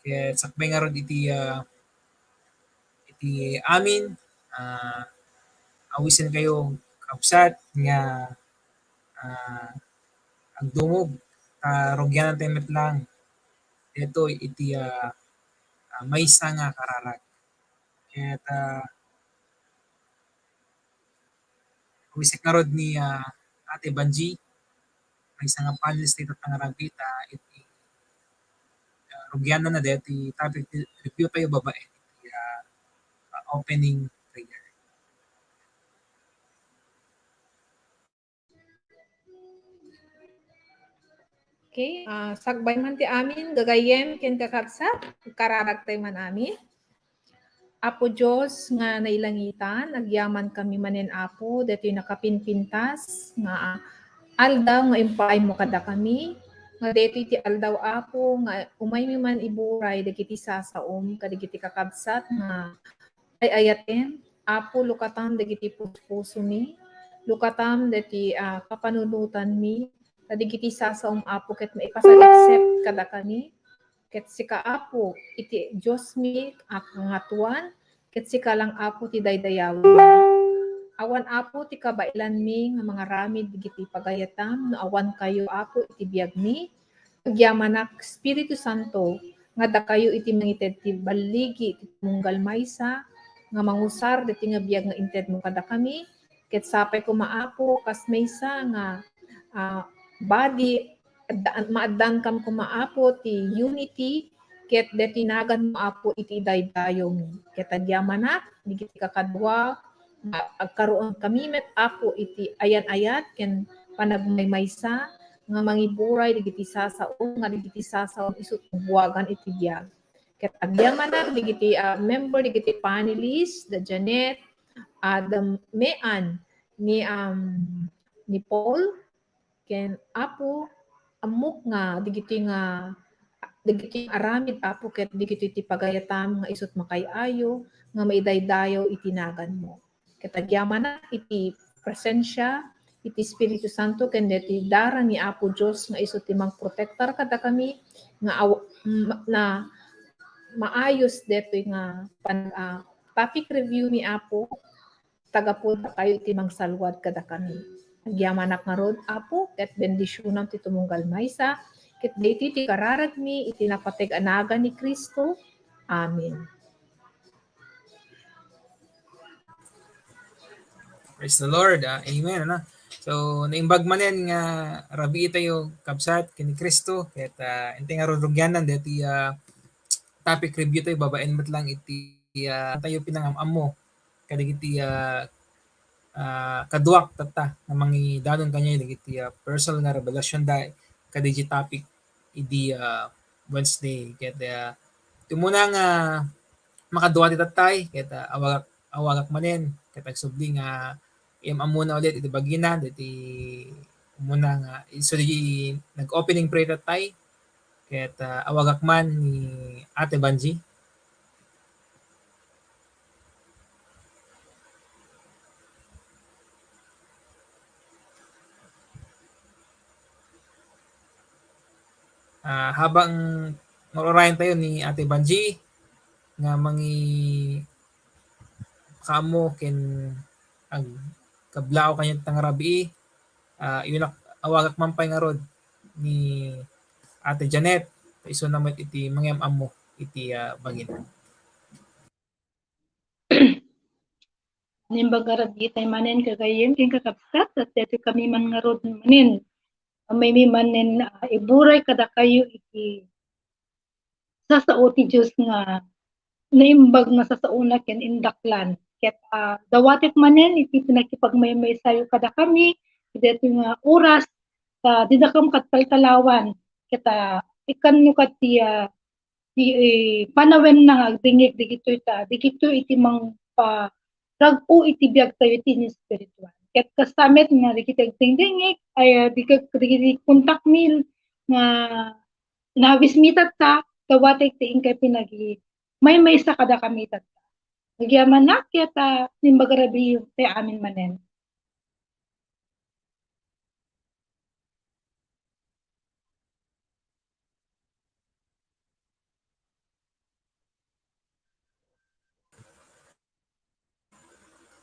Ket sakbay nga rod iti amin, awisen kayo kabsat nga agdungog rugyanan tayo met lang. Detoy iti maysa nga kararag. Ket awisek nga rod ni Ate Banji, maysa nga panelist iti pangaragbi iti rugyanan na deti topic review tayo babae iti opening prayer. Okay, sagbay man ti amin, gagayem, ken kakabsat, kararagtay man amin. Apo Diyos nga nailangitan, agyaman kami manen Apo, deto'y nakapinpintas, nga aldaw nga impaay mo kada kami, nga deto'y ti aldaw Apo, nga umay mi man iburay, dagiti sasaom, kadigiti kakabsat, nga ay ayaten, Apo lukatam dagiti puso mi, lukatam dati kapanunutan mi, kadigiti sasaom Apo, ket maipasag-accept kada kami, ket sika Apo, iti Diyos mi, ngatuan, ket sika lang Apo ti daydayawen. Awan Apo ti kabailan mi nga mga ramid digiti pagayatam, no awan kayo Apo iti biag mi, agyamanak Espiritu Santo, nga da kayo iti mangited ti baligi iti munggal maysa, nga mangusar diti nga biag nga inted mo kada kami, ket sapay ko maapo kas maysa nga body maaddan kam kumaapo ti unity ket detinagan mo Apo iti daydayo mi. Ket agyamanak digiti kakadwa agkaroon kami met Apo iti ayan-ayat ken panagmaymaysa nga mangiburay digiti sasaom nga digiti sasaom isut buwagan iti biag. Ket agyamanak digiti member digiti panelist, the Janet, the Mean ni Paul ken Apo amok nga digiti aramid Apo ket digiti ti pagayatam nga isut makay-ayo nga maidaydayaw itinagan mo. Ket agyaman na iti presensya iti Espiritu Santo ken deti dara ni Apo Dios nga isut ti mangprotektar kada kami nga na maayos detoy nga topic review ni Apo tagapunta kayo iti mangsalwad kada kami. Agyamanak nga rod Apo ket bendisyonam ti tumunggal maysa ket deti ti kararag mi iti napateg-anagan ni Kristo. Amen. Praise the Lord. Amen. So naimbag manen nga rabi tayo kabsat kini Kristo ket ente nga rugyanan deti topic review tayo babaen met lang iti tayo pinangamam mo kadigiti kaduak tata nga mangidanon kanya dagiti personal nga revelasyon da kadigi topic idi Wednesday ket tumuna nga makaduwa ti tatay ket awagak manen ket agsubli nga amuna ulit iti bagina iti umuna nga so di nag-opening prayer tatay ket awagak man ni Ate Banji. Habang maurayan tayo ni Ate Banji nga kamo ken ag kablao kanya tangarabi yun awagak mampay nga rod ni Ate Janet iso namet iti mangyam-am mo iti bagina. Nimbagarag itay manen kagayem ken kakabsat at dito kami man nga rod manen may manen iburay kada kayo iti sasao ti Dios nga naimbag nga sasauna ken indaklan ket dawatek manen iti pinakipagmaymay sayo kada kami dito nga oras didakam kat taltalawan ket ikan nyo kat ti panawen na agdingig digito iti mang rag-o iti biag tayo iti spiritual ket kastamet nga digiti agdingdingig ay digiti kontak mil nga nawismitat ta dawatek ti inkay pinagi may sa kada kami tata. Nagyaman na ket nimbagarabi ti amin manen.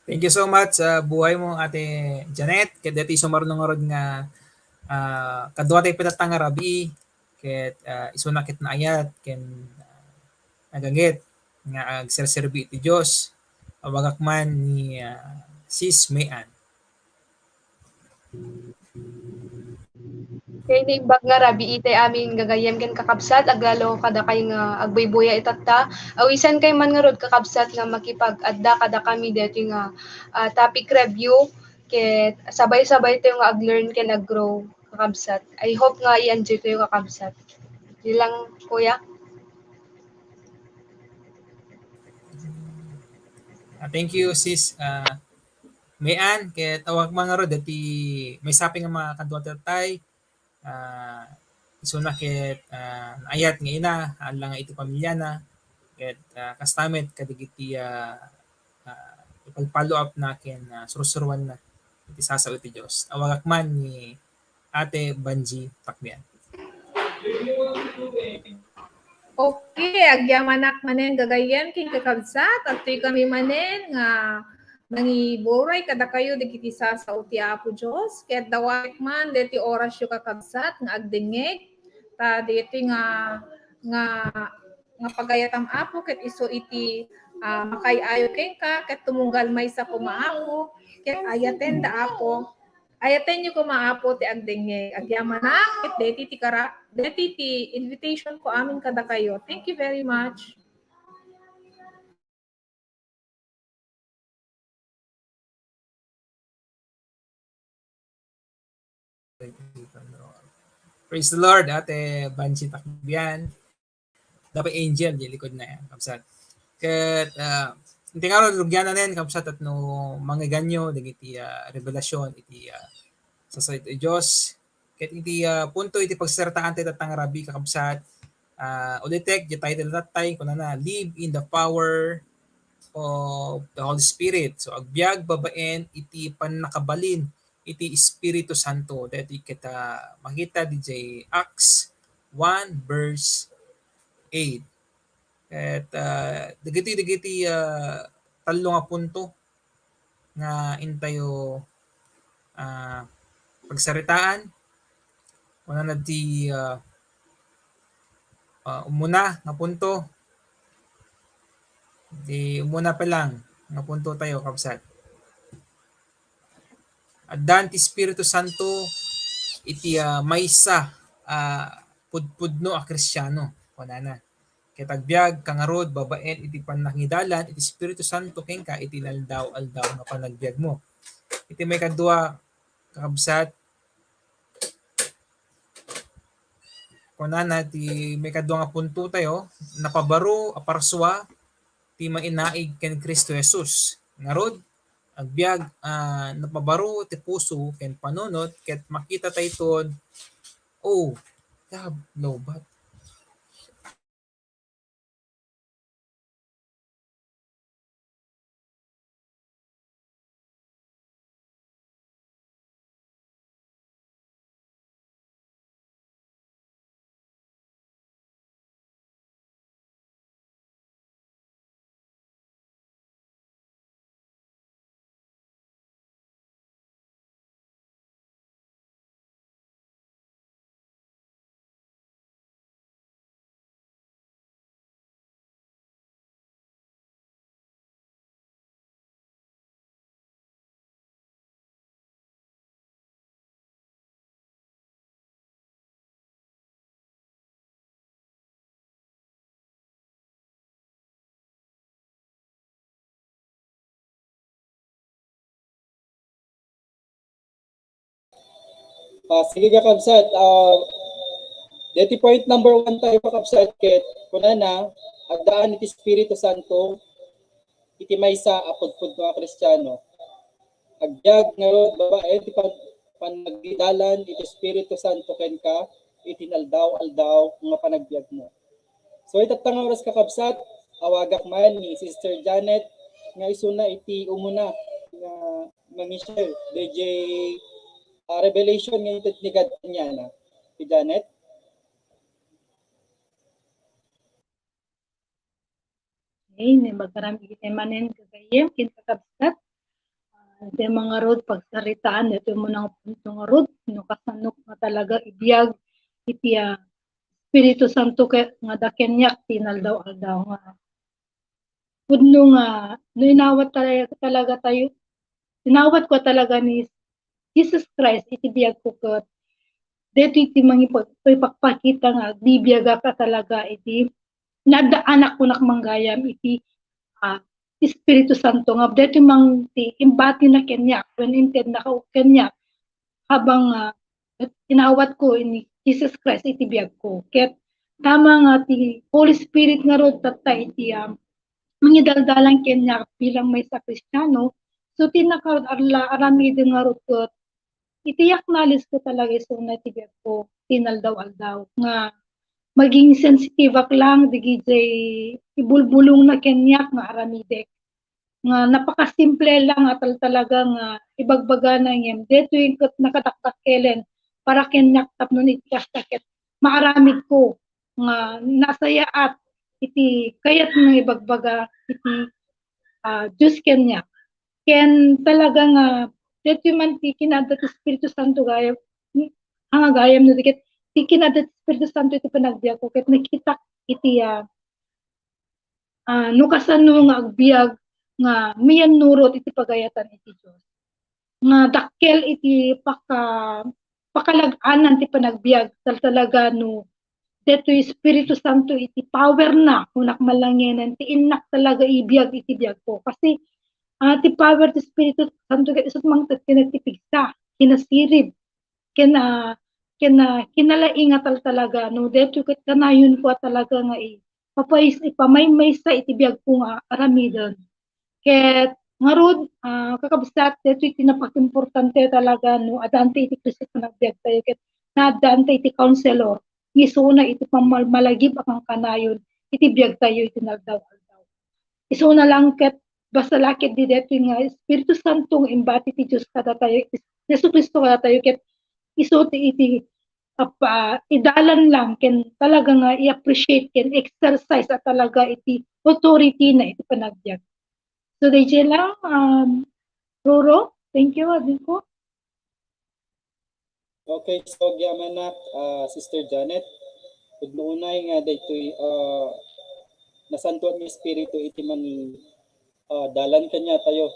Thank you so much sa buhay mo, Ate Janet. Ket dati sumarunong nga kadua tayo pitatang nga rabi. Ket isunakit na ayat ken nagagit nga agserserbi iti Dios. Awagak man ni Sis Mayan. Kay naimbag nga rabi itay amin gagayem ken kakabsat aglalo kada kay nga agbayboya itatta. Awisan kay man nga rod kakabsat nga makipag-adda kada kami dito nga topic review ket sabay-sabay tayo nga ag-learn ken ag-grow kakabsat. I hope nga i-enjoy tayo kakabsat. Di lang kuya. Thank you, Sis Mayan. Ket awag mga rod dati may saping nga mga kadua tatay. Isunakit ayat nga ina alang nga iti pamilya na. Ket kastamit kadigiti ipag-follow up na ken surusuruan na iti sasaw iti Dios. Awagak man ni Ate Banji Pakbian. Okay, agyamanak manen gagayem king kakabsat at kami manen nga nangiburay kada kayo digiti sa uti Apo Dios ket dawat man deti oras yu kakabsat nga agdengeg ta deti nga nga pagayatam Apo ket isu iti makay-ayo ken ka ket tumunggal may sa kumaapo ket ayaten da Apo ayaten nyo kumaapo ti agdengeg agyamanak ket deti ti invitation ko amin kada kayo. Thank you very much. Praise the Lord, Ate Banji Pakbian. Dapat angel di likod na yan, kapsat. Ket hindi nga rin lugyan na rin, kapsat at no mga ganyo, dagiti revelasyon, iti sa iti Diyos. Ket iti punto iti pagsertaan tayo tatang rabi kakabsat. Ulitek, di title tatay, kuna na, live in the power of the Holy Spirit. So agbyag babaen iti panakabalin iti Espiritu Santo. Dati kita makita DJ Acts 1 verse 8. At dagiti talo nga punto nga intayo pagsaritaan. Una na di umuna nga punto. Di umuna pa lang nga punto tayo kapsat. Addan ti Espiritu Santo iti maysa pudpudno a Kristiyano kunana. Ket agbyag kangarod babaen iti panangidalan iti Espiritu Santo ken ka iti aldaw nga panagbiag mo. Iti may kadua kakabsat kunana ti may kadua nga punto tayo napabaro a parswa ti mainaig ken Kristo Jesus. Ngarod agbyag napabaro ti puso ken panunot ket makita tayton lobat sige ka kabsat. Dati point number 1 tayo pa kabsat ket kunana agdaan iti Espiritu Santo iti maysa a pudpud nga Kristiyano. Agbyag nga babae iti panagdidalan iti Espiritu Santo ken ka iti aldaw nga panagbiag mo. So itatang oras kakabsat awagak man ni Sister Janet nga isuna iti umuna nga mangishare DJ revelation nga iti ni God niya na. Si Janet. Okay, may magkarami kita manen kagayem kin kakabsat. Ito yung mga road pagsaritaan, ito yung mga punto nga road, no kasanok nga talaga ibiyag, iti Espiritu Santo nga da kenyak tinaldaw aldaw nga. Pudno nga, no inawat talaga tayo, inawat ko talaga ni Jesus Christ, iti biyag ko kat, dito iti mga ipagpakita nga, di biyaga ka talaga, iti, nadaanak ko nakmanggayam, iti, Espiritu Santo nga, dito mang ti imbati na kenyak, when inted na ka kenyak, habang inawat ko ini Jesus Christ iti biyag ko. Ket tama nga ti Holy Spirit nga rod tatta iti mga daldalan kenyak bilang may sa Kristiyano. So tinaka aramid nga rod ket iti acknowledge ko talaga so na iti biyag ko tinaldaw-aldaw nga maging sensitive ak lang digijay ibulbulong na kenyak nga aramidek nga napakasimple lang at talaga nga ibagbaga na ngem deto yung nakataktak kelen para kenyak tapno ni kastakit maaramid ko nga nasaya at iti kayat nga ibagbaga iti Diyos kenyak ken talaga nga deto man ti kinadat Espiritu Santo gayam ang gayam no dikit ti kinadat Espiritu Santo iti panagbiag ko ket nakita iti no kasano nga agbiag nga miyan nurot iti pagayatan iti Dios nga dakkel iti pakalag-anan ti panagbiag talaga no deto Espiritu Santo iti power na kunak malangenan ti innak talaga ibiyag iti biyag ko kasi ti power ti Espiritu Santo ket isut mangted kinatipigsa kinasirib kinalainga talaga no deto ket kanayon ko talaga nga ipamaymay sa iti biyag ko nga aramidon. Ket nga rod kakabsat deto iti napakimportante talaga no adante iti Kristo panagbiag tayo ket nadante iti counselor isuna iti pamalagib akang kanayon iti biag tayo iti nagdaw-aldaw. Isuna lang ket basta lakit di deto nga Espiritu Santo imbati ti Dios kada tayo Yesu Kristo kada tayo ket isu iti idalan lang ken talaga nga i-appreciate ken exercise at talaga iti authority na iti panagbiag. So, DJ lang, Roro, thank you, adin ko. Okay, so gyaman na, Sister Janet, unay nga daytoy nasantuan ng Espiritu iti man dalan kanya tayo.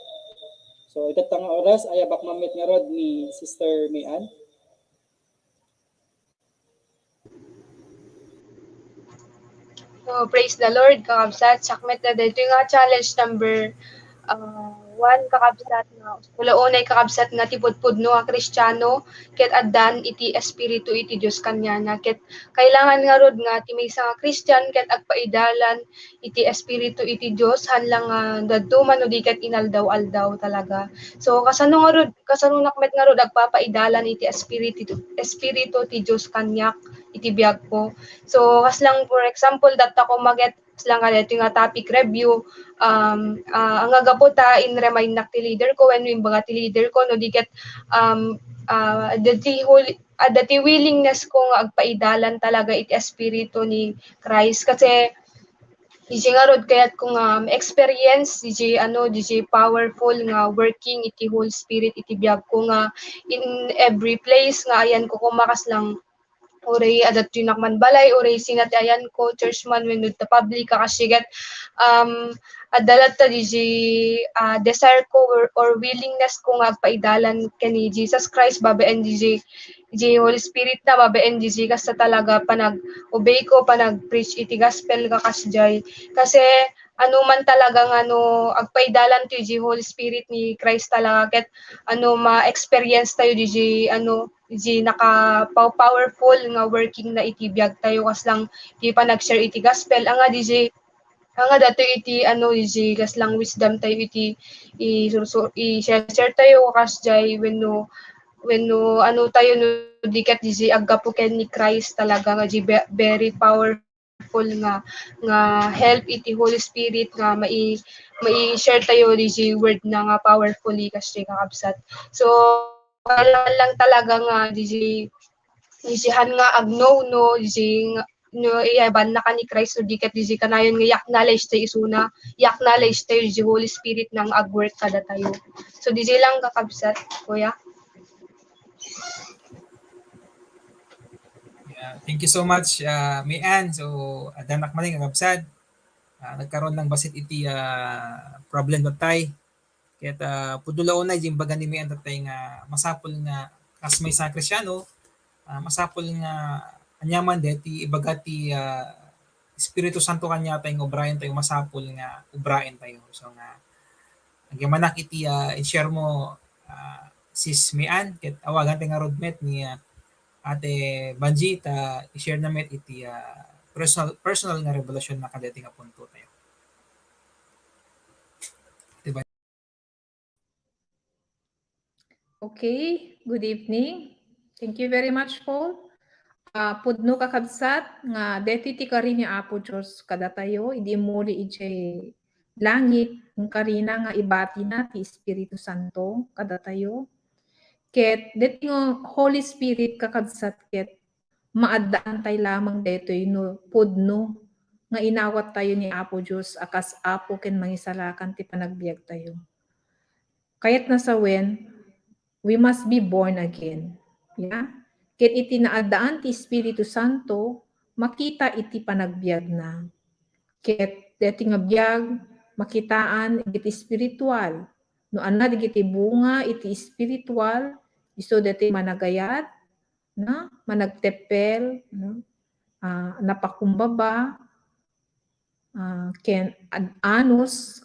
So ito nga oras ay abak mamit nga rod ni Sister Mian. So, praise the Lord, kakabsat. Sakmet na dito nga challenge number 1, kakabsat nga. Ulaunay kakabsat nga tipudpud no nga Kristiyano, ket addan iti Espiritu iti Dios kanyana. Ket kailangan nga rod nga ti maysa nga Kristiyan ket agpaidalan iti Espiritu iti Dios hanlang dadto man no di ket inaldaw-aldaw talaga. So kasano nga rod, kasano nakmet nga rod agpapaidalan iti Espiritu ti Dios kanyak iti biag ko. So, kaslang for example, data ko maget lang nga dito nga topic review, ang agapo ta in remind nak ti leader ko, when yung mga ti leader ko, no, di get, dati willingness ko nga agpaidalan talaga iti espiritu ni Christ. Kasi, DJ nga rod kayat ko nga experience DJ powerful nga working iti Holy Spirit iti biag ko nga in every place nga ayan ko kumakas lang oray adat yun nakman balay, oray sinati ayan ko, church man, when the public kakasigat, adalat ta di desire ko or willingness ko nga agpaidalan kani Jesus Christ, babaan di Holy Spirit na, babaan di kasta talaga panag-obey ko, panag-preach iti gospel kakasjay. Kasi, ano man talagang agpaidalan ti Holy Spirit ni Christ talaga, ket ma-experience tayo di naka-powerful nga working na iti biag tayo kas lang di pa nag-share iti gospel nga dato iti di kas lang wisdom tayo iti i-share tayo kas jay when no tayo no dikat di aggapo ken ni Christ talaga nga very powerful nga help iti Holy Spirit nga mai-share tayo di word na nga powerfully kasi kakabsat. So kailangan lang talaga nga disihan nga agno no no iyaban na ka ni Christ no di ket di kanayon nga acknowledge tayo isuna, i-acknowledge tayo di Holy Spirit nang agwork kada tayo. So di lang kakabsat, kuya. Yeah, thank you so much, Mian. So, adanak man nga kabsat. Nagkaroon ng basit iti problem tatay. Kaya pudula unay yung baga ni Mian tatay nga masapol nga as may sa Kristyano, masapol nga anyaman deti ibaga ti Espiritu Santo kanya tayo obrayan tayo masapol nga ubrayan tayo. So nga agyamanak iti i-share mo sis Mian ket awagan tayo nga roadmap ni Ate Banji ta i-share namin iti personal nga revelasyon na kadeti nga punto tayo. Diba? Okay, good evening. Thank you very much, Paul. Pudno kakabsat nga deti ti kari ni Apo Diyos kada tayo, idi muli ije langit, ng karina nga ibati na ti Espiritu Santo kada tayo. Ket deti nga Holy Spirit kakabsat ket maadaan tayo lamang detoy no pudno nga inawat tayo ni Apo Diyos akas Apo ken mangisalakan ti panagbiag tayo. Kayat nasawen, we must be born again. Yeah? Ket iti naadaan ti Espiritu Santo, makita iti panagbiag na. Ket deti nga biag, makitaan iti spiritual. No anna iti bunga iti spiritual, iso deti managayat, na managtepel, no? Napakumbaba, ken anus,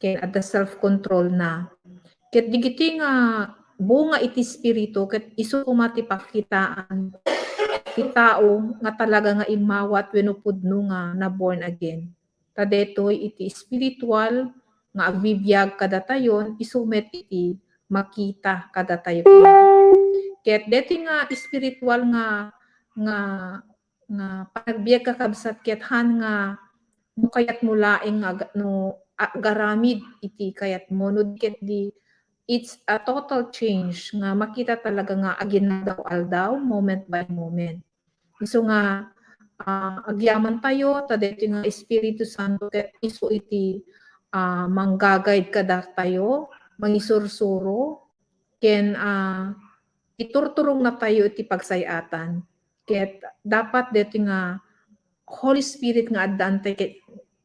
ken at the self-control na. Ket digiti nga bunga iti espiritu ket isu kumati pakitaan ti tao nga talaga nga imawat wenno pudno nga na born again. Ta detoy iti spiritual nga agbibiyag kada tayon isumet iti makita kada tayo. Ket deti nga spiritual nga panagbiag kakabsat ket han nga no kayat mo laeng nga no garamid iti kayat mo no ket di it's a total change nga makita talaga nga aginadaw-aldaw moment by moment. So nga agyaman tayo ta dito nga Espiritu Santo ket isu iti mangga-guide kada tayo, mangisursuro ken iturturong na tayo iti pagsayatan. Ket dapat dito nga Holy Spirit nga addaan tayo ket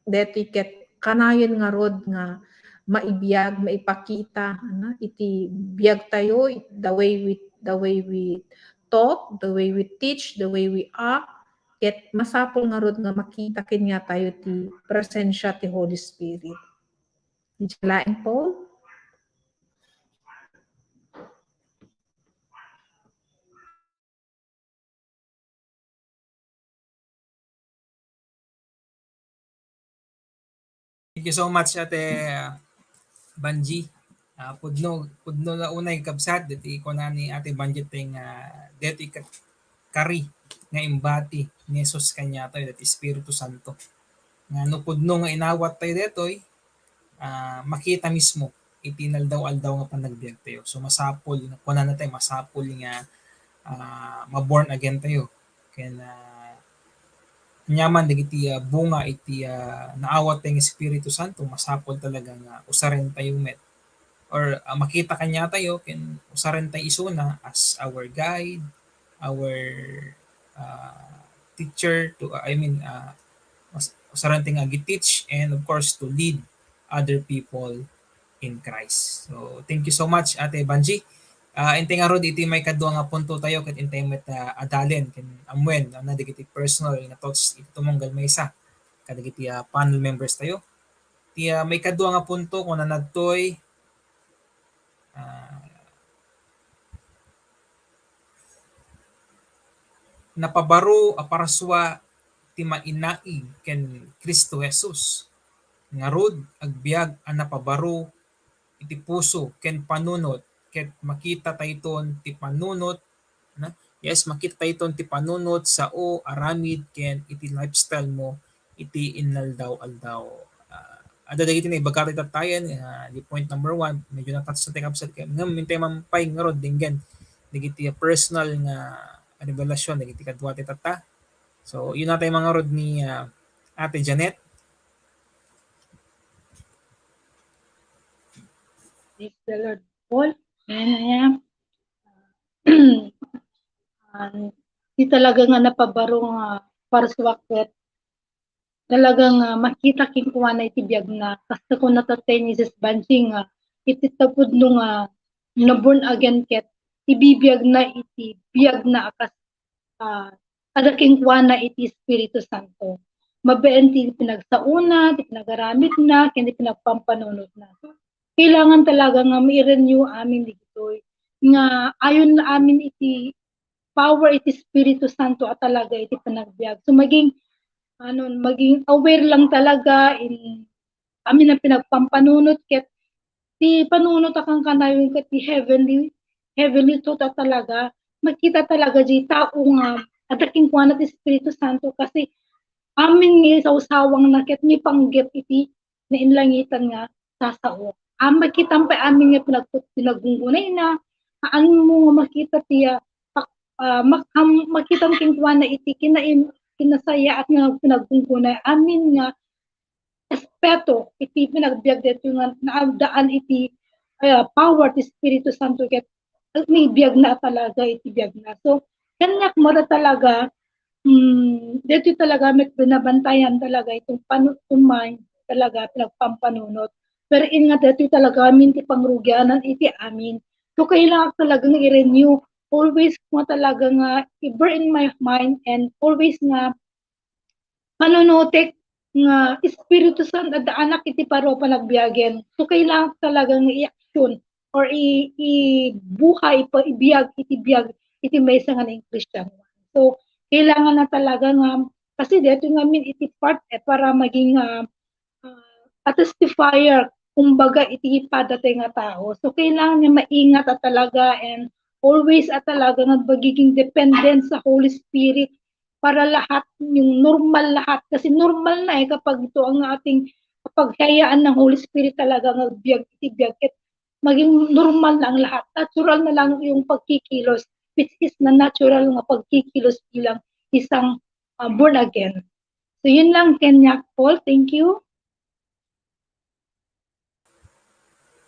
dito ket kanayon nga rod nga maibiyag, maipakita, iti biyag tayo, the way we talk, the way we teach, the way we act, ket masapol nga rod nga makita kanya tayo ti presensya ti Holy Spirit. Laing Paul? Thank you so much Ate Banji. Pudno na unay kabsat deti ko na ni Ate Banji ting deti kari nga imbati ni Jesus kanya tayo deti Espiritu Santo. Nga no pudno nga inawat tayo detoy makita mismo itinal daw aldaw nga panagbiag tayo. So masapol kunan na tayo masapol nga ma-born again tayo. Ken nyaman dagiti bunga iti naawat tayong Espiritu Santo masapol talaga nga usaren tayo met or makita kanya tayo ken usaren tayo isuna as our guide, our teacher to usaren tayo nga gi-teach and of course to lead other people in Christ. So thank you so much Ate Banji. Intay nga rod iti may kadwa nga punto tayo ket intay met adalen ken amwen na dagiti personal nga thoughts iti tumunggal maysa kadagiti panel members tayo. Ti may kadwa nga punto kun nanadtoy napabaro aparaswa ti mainaig ken Kristo Jesus. Nga rod agbiag a napabaro iti puso ken panunot ket makita tayton ti panunot na yes makita tayton ti panunot sao aramid ken iti lifestyle mo iti inaldaw-aldaw. Ada dagiti na ibagati tayen di point number 1 medyo natats sa tekapsat ken ngem mintay mampay nga rod dinggen dagiti personal nga revelasyon dagiti kadwa ti tata So, yun natin mga rod ni Ate Janet. Praise the Lord, Paul. Ayan. Di talaga nga napabaro nga para sa wakit. Talagang makita king kuha na itibiyag na. Kasi kung natatay ni Jesus Banjing nga, ititapod nung na born again ket, ibibiyag na itibiyag na akas ada king kuha na iti Espiritu Santo. Mabeen ti pinagsauna, ti pinagaramit na, kindi pinagpampanunod na. So, kailangan talaga nga mai-renew amin dito. Nga ayon na amin iti power iti Espiritu Santo at talaga iti panagbiag. So maging aware lang talaga in amin ang pinagpampanunot ket ti panunot akang kanayon ket ti heavenly thought at talaga makita talaga di tao nga adaking kuan ti Espiritu Santo kasi amin ni sausawang na ket mi panggep iti nainlangitan nga sasao. Makita pa amin nga pinaggungunay na ang mo nga makita tiya makita king kuan na iti kinasaya at nga pinagkunkunay amin nga espeto iti pinagbiag dito nga naabdaan iti power ti Espiritu Santo ket may biag na talaga iti biag na. So kanyak mo na talaga dito talaga may binabantayan talaga itong panutumay talaga pinagpampanunot. Pero in nga dito talaga amin ti pangrugyanan iti amin. So kailangan talagang i-renew always mo talaga nga i-burn in my mind and always nga panunutik nga Espiritu Santo at anak iti paro panagbiagen. So kailangan talagang i-action or i-buhay pa ibiyag iti biyag iti maysa nga ng Christian. So kailangan na talaga nga kasi dito nga min iti part para maging a testifier kumbaga iti ipadatay nga tao. So kailangan niya maingat at talaga and always at talaga magiging dependent sa Holy Spirit para lahat yung normal lahat kasi normal na kapag ito ang ating paghayaan ng Holy Spirit talaga magbiyag itibiyag maging normal na ang lahat, natural na lang yung pagkikilos which is na natural nga pagkikilos bilang isang born again. So yun lang Kenya Paul, thank you.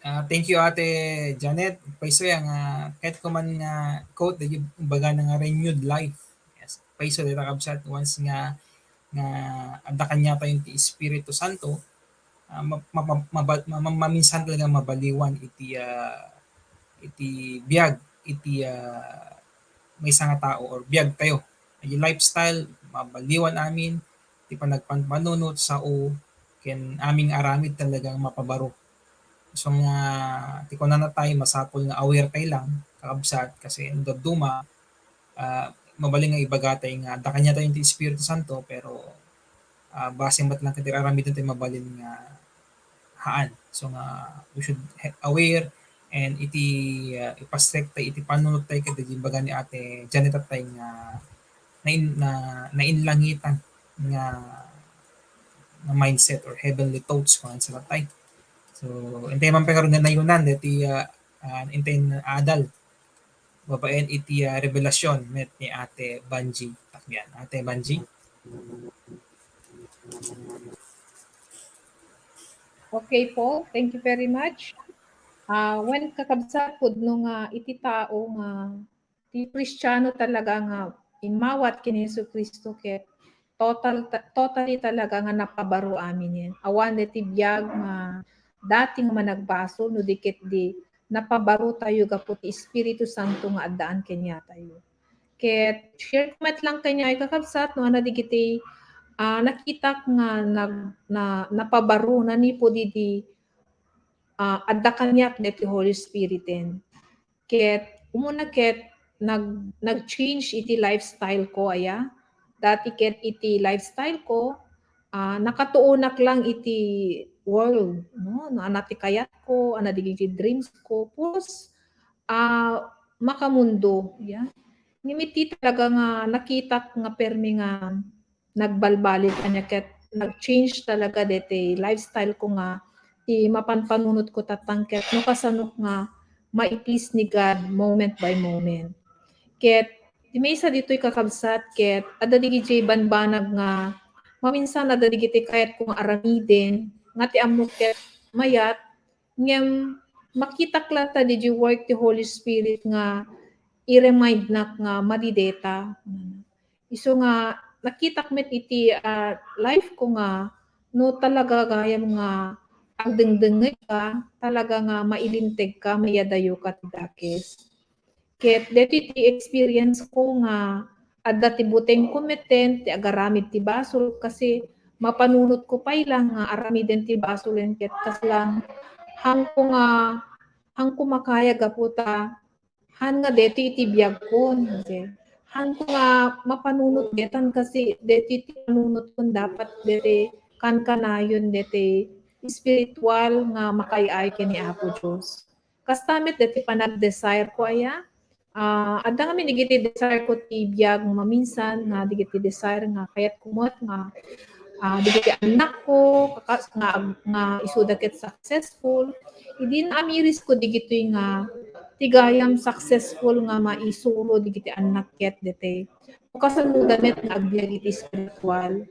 Thank you Ate Janet. Paiso yang kahit ko man nga quote yung baga nga renewed life. Yes. Paiso dita kabsat once nga ada kanya tayong ti Espiritu Santo maminsan talaga mabaliwan iti biag iti may nga tao or biag tayo. Yung lifestyle mabaliwan amin ti panagpanunot sa ken aming aramid talagang mapabaro. So nga ti ko na tayo masapol nga aware tayo lang kakabsat kasi ang daduma mabaling nga ibagatay nga da kanya tayo ti Espiritu Santo pero base mat lang kati aramid tayo mabalin nga haan. So nga we should aware and iti ipastrek tayo iti panunot tayo kati baga ni Ate Janet at tayo nga nainlangitan nga mindset or heavenly thoughts kung ano sila tayo. So, intay man pekaron nga nayunan iti intay adal. Babaen iti revelasyon met ni Ate Banji Takyan. Ate Banji. Okay po, thank you very much. When kakabsat pud no nga iti tao nga ti Kristiyano talaga nga imawat kini Hesus Kristo ket totally talaga nga napabaro amin yan. Awan iti biag nga dating managbaso no dikit di napabaro tayo gapu ti Espiritu Santo nga addaan kanya tayo. Ket share comment lang kanya ay kakabsat no ana digiti nakita nga napabaro na ni po di adda kanyak deti Holy Spiritin. Ket umuna ket nag-change iti lifestyle ko aya. Dati ket iti lifestyle ko nakatuunak lang iti world no anati kayat ko digiti dreams ko plus makamundo ya ngimiti talaga nga nakita nga permi nga nagbalbalik kanya ket nag-change talaga dete lifestyle ko nga ti mapanpanunot ko tatangket no kasanok nga ma-please ni God moment by moment ket Di may isa dito'y kakabsat ket adda digiti banbanag nga maminsan adda digiti kayat kung aramiden nga ti ammo ket mayat ngem makita klata di work ti Holy Spirit nga i-remind nak nga madideta. Isu nga nakitak met iti life ko nga no talaga gayam nga agdengdengeg ka talaga nga mailinteg ka mayadayo ka ti dakes. Ket dito ti experience ko nga adda ti buteng kometen ti agaramid ti basol kasi mapanunot ko pay lang nga aramiden ti basolen ket kaslang hang ko makaya gaputa han nga dito iti biyag ko. Han ko nga mapanunot detan kasi dito iti panunot ko dapat dito kan-kanayon dito spiritual nga makayay kini Apo Diyos. Kastamit dito panag-desire ko aya. Adda kami digiti desire ko ti biyag maminsan nga digiti desire nga kayat kumot nga digiti anak ko nga isuda ket successful. Idi na amiris ko digiti nga tigayam successful nga maisuro digiti anak ket dete. Kasaludan met nga agbiag iti spiritual.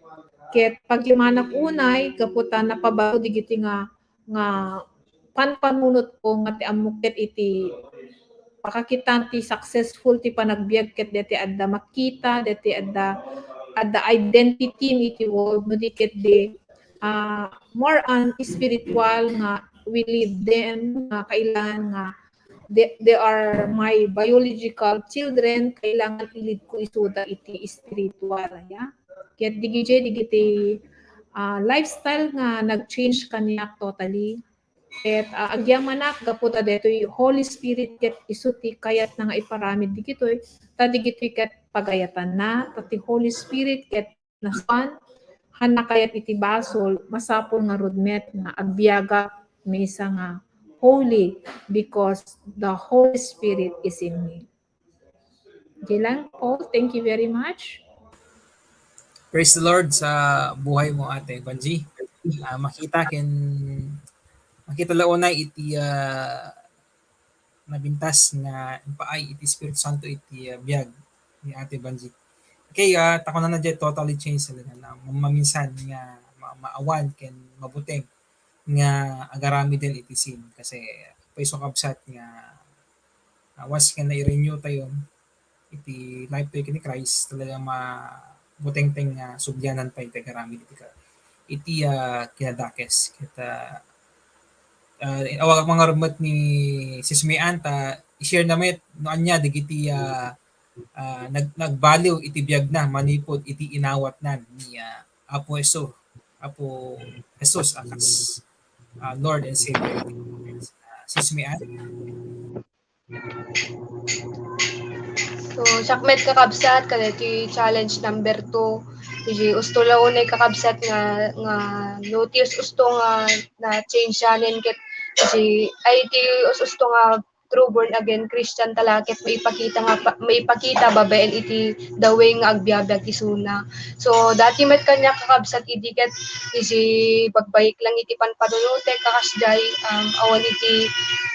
Ket pagyamanak unay kaputan napabago digiti nga panpanunot ko nga ti ammo ket iti pakakitan ti successful ti panagbiag ket deti adda makita deti adda identity ni iti world no di ket di more on spiritual nga we lead them nga kailangan nga they are my biological children kailangan ilid ko isuda iti spiritual ya ket digiti lifestyle nga nag-change kaniya totally. Ket agyamanak gaputa detoy Holy Spirit ket isu ti kayat na nga iparamid digitoy ta digitoy ket pagayatan na ti Holy Spirit ket naswan han nakayat iti basol masapol nga rudmet nga agbiaga maysa nga holy because the Holy Spirit is in me. Okay lang po. Thank you very much. Praise the Lord sa buhay mo, Ate Vanji. Makita launay iti nabintas nga paay iti Espiritu Santo iti biag ni Ate Vanji. Okay, tako na dyan totally change talaga na maminsan nga maawan ken mabuteng nga agarami din iti sin kasi paiso kabsat nga was nga na-renew tayo iti life tayo ni Christ talaga buteng-teng subyanan pa iti agarami iti kinadakes kita awag mga rumat ni Sis Mian ta i-share namin no anya digiti nagbaliw iti biag na manipod iti inawat na ni Apo Jesus akas Lord and Savior. Sis Mian. So, sakmet kakabsat kadeti challenge number 2. Iji usto launay kakabsat nga notice usto nga na change yanen ket iji ay ti usto nga true born again Christian talakit maipakita babaen iti the way nga agbiabag isuna. So dati met kanya kakabsat idi ket iji bagbayik lang iti panpanunute kakasday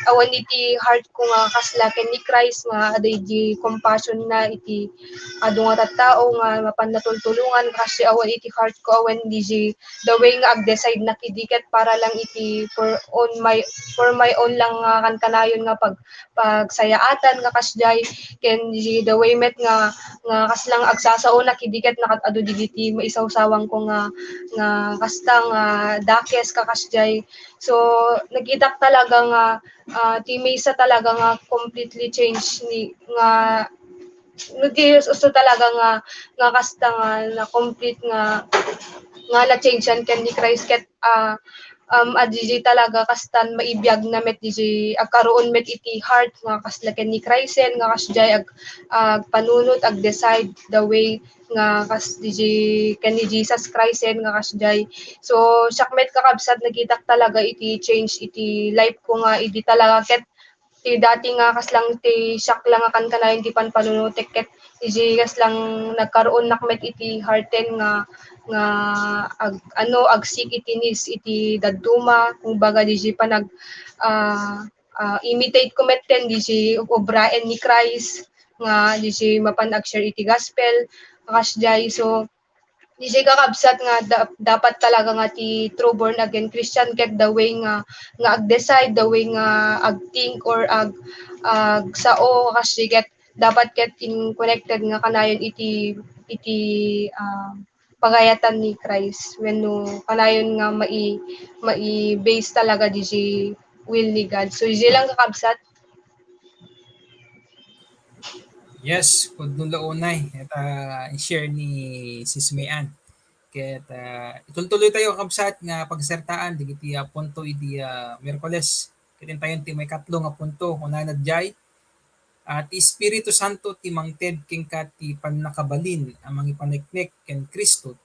awan iti heart ko nga kaslaken ni Christ nga aday di compassion na iti adu nga tattao nga mapan natultulungan kasi awan iti heart ko awan di the way nga ag-decide na kidiket para lang iti for my own lang nga kankanayon nga pagsayaatan nga kasday ken the way met nga kaslang agsasao na kidiket nakatado digiti maisawsawang ko nga kasta nga dakes kakasday. So nagidak talaga nga ti Mesa talaga nga completely change ni nga usto talaga nga kasta nga na complete nga na change yan ken ni Christ ket adiji talaga kastan maibiyag na met diji agkaroon met iti heart nga kaslaken ni Christen nga kasjay panunot ag decide the way nga kas diji ken ni Jesus Christen nga kasjay. So sakmet kakabsat nagitak talaga iti change iti life ko nga idi talaga ket ti dati nga kaslang ti sak lang nga kankanayon ti panpanunot ket diji kaslang nagkaroon nakmet iti hearten nga agsik itinis iti dadduma kumbaga diji panag imitate ko metten diji obraen ni Christ nga DJ mapan-ag-share iti gospel akas jay. So DJ kakabsat nga dapat talaga nga ti true born again Christian ket the way nga ag-decide, the way nga ag-think or ag sao kas ket dapat ket in connected nga kanayon iti pagayatan ni Christ when no kanayon nga mai-base talaga DJ will ni God. So DJ lang kakabsat. Yes, pud launay at i-share ni Sis Mayan. Ket itultuloy tayo kabsat nga pagsertaan digiti punto idi Miyerkules. Ket tayon ti may katlo nga punto kunana jay at Espiritu Santo ti mangted ken ti pannakabalin amang ipaneknek ken Kristo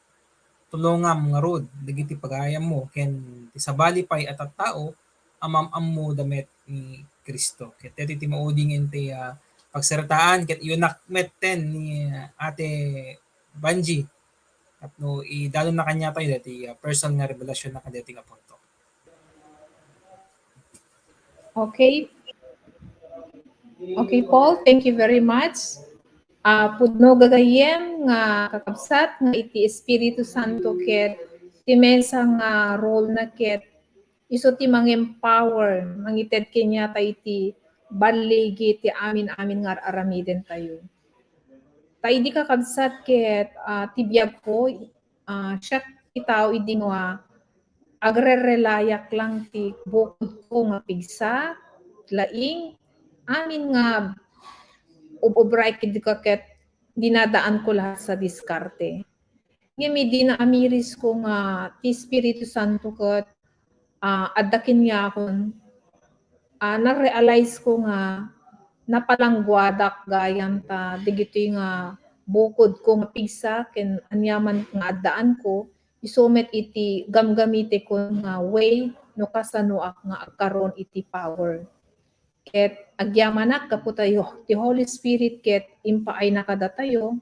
tulongam nga rod dagiti pagayam mo ken ti sabali pay at tao amam mo damet ni Kristo. Ket ti mauding ente pagserataan ket yunak metten ni Ate Banji at no idalon na kanya tayo dati personal nga revelasyon na kadati nga punto. Okay. Okay, Paul, thank you very much. Pudno gagayem nga kakabsat nga iti Espiritu Santo ket ti mesa nga role na ket iso ti mang-empower mangited kenya ta iti baligi ti amin nga aramiden tayo. Ta idi kakabsat ket ti biag ko siya itaw idi nga agrerelayak lang ti bukod ko nga pigsa laing amin nga ubray kid ket dinadaan ko lahat sa diskarte. Ngemi di na amiris ko nga ti Espiritu Santo ket addakin niya akon na-realize ko nga napalangguadak gayam ta digitoy nga bukod ko nga pigsa ken anyaman nga addaan ko isumet iti gamgamite ko nga way no kasano ak nga agkaron iti power. Ket agyamanak kapo tayo ti Holy Spirit ket impaay na kada tayo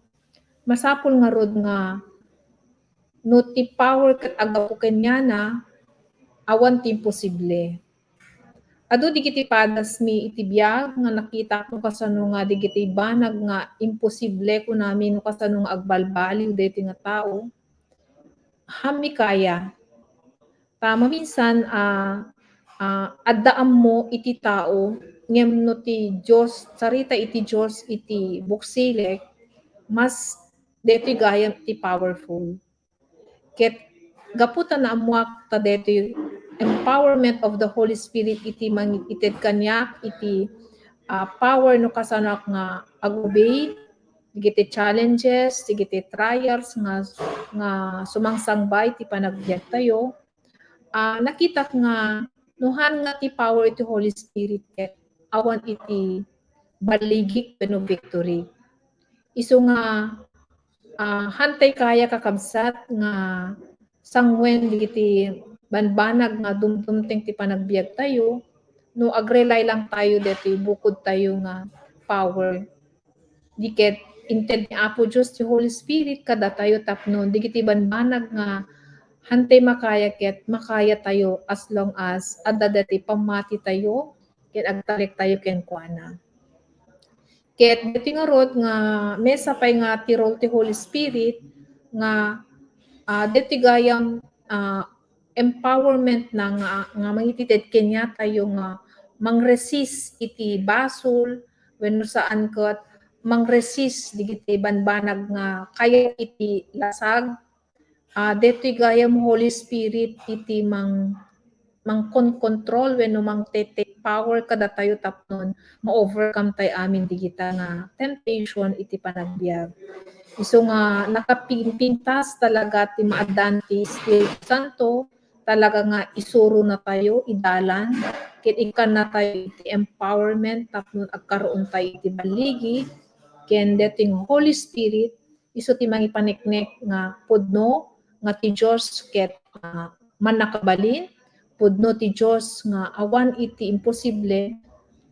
masapul nga rod nga no ti power ket agapu kenyana awan ti imposible. Adu digiti padas mi iti biag nga nakita ko kasano nga digiti banag nga imposible ko namin no kasano nga agbalbaliw deti nga tao. Hammi kaya. Tama minsan addaam mo iti tao ngem no ti Dios sarita iti Dios iti buksilek mas detoy gayam ti powerful. Ket gaputan na amuak ta detoy empowerment of the Holy Spirit iti mangited kanyak iti power no kasanak nga agobey digiti challenges digiti trials nga sumangsangbay ti panagbiag tayo. Nakita nga nuhan nga ti power iti Holy Spirit ket awan iti baligik wenno victory. Isu nga hantay kaya kakabsat nga sangwen digiti banbanag nga dumdumteng ti panagbiag tayo no agrelay lang tayo deti bukod tayo nga power. Diket inted ni Apo Dios ti Holy Spirit kada tayo tapno digiti banbanag nga hantay makaya ket makaya tayo as long as adda dati pamati tayo ket agtalek tayo ken kuana. Ket deti nga rod nga mesa pay nga ti role ti Holy Spirit nga deti gayam empowerment na nga mangitited kenya tayo nga mangresist iti basol wenno saan ket mangresist digiti banbanag nga kaya iti lasag. Detoy gayam Holy Spirit iti mangkontrol wenno take power kada tayo tapnon ma-overcome tayo amin digita nga temptation iti panagbiag. Isu nga nakapintas talaga ti maaddan ti Espiritu Santo talaga nga isuro na tayo idalan ket ikan na tayo iti empowerment tapnon agkaroon tayo iti baligi ken dating Holy Spirit isu ti mangipaneknek nga pudno nga ti Dios ket manakabalin pudno ti Dios nga awan iti imposible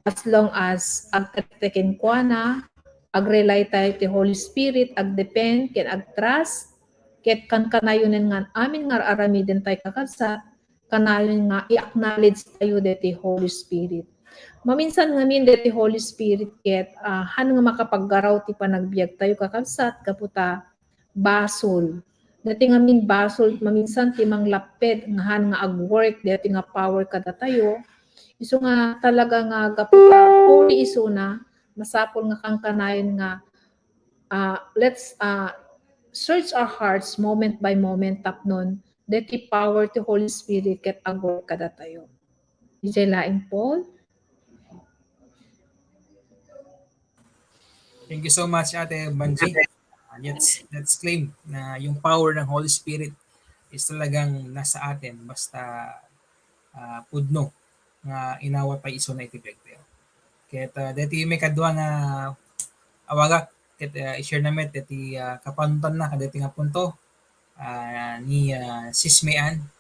as long as agteken kuana agrelay tayo ti Holy Spirit agdepend ken agtrust ket kanayonen nga amin nga aramiden tayo kakabsat kanayon nga i-acknowledge tayo deti Holy Spirit. Maminsan ngamin deti Holy Spirit ket han nga makapaggaraw ti panagbiag tayo kakabsat kaputa basol. Dati ngamin basol maminsan ti manglaped nga han nga agwork dati nga power kada tayo. Isu nga talaga nga gaputa holy isu na masapol nga kang kanayon nga let's search our hearts moment by moment tapnon deti power ti Holy Spirit ket agwork kada tayo. DJ Laing Paul. Thank you so much, Ate Banji. Let's claim na yung power ng Holy Spirit is talagang nasa atin basta pudno nga inawat pa iso na itibig tayo. Kaya dati may kadwa nga awaga ket i-share namin dati kapantan na kadati nga punto ni Sismean.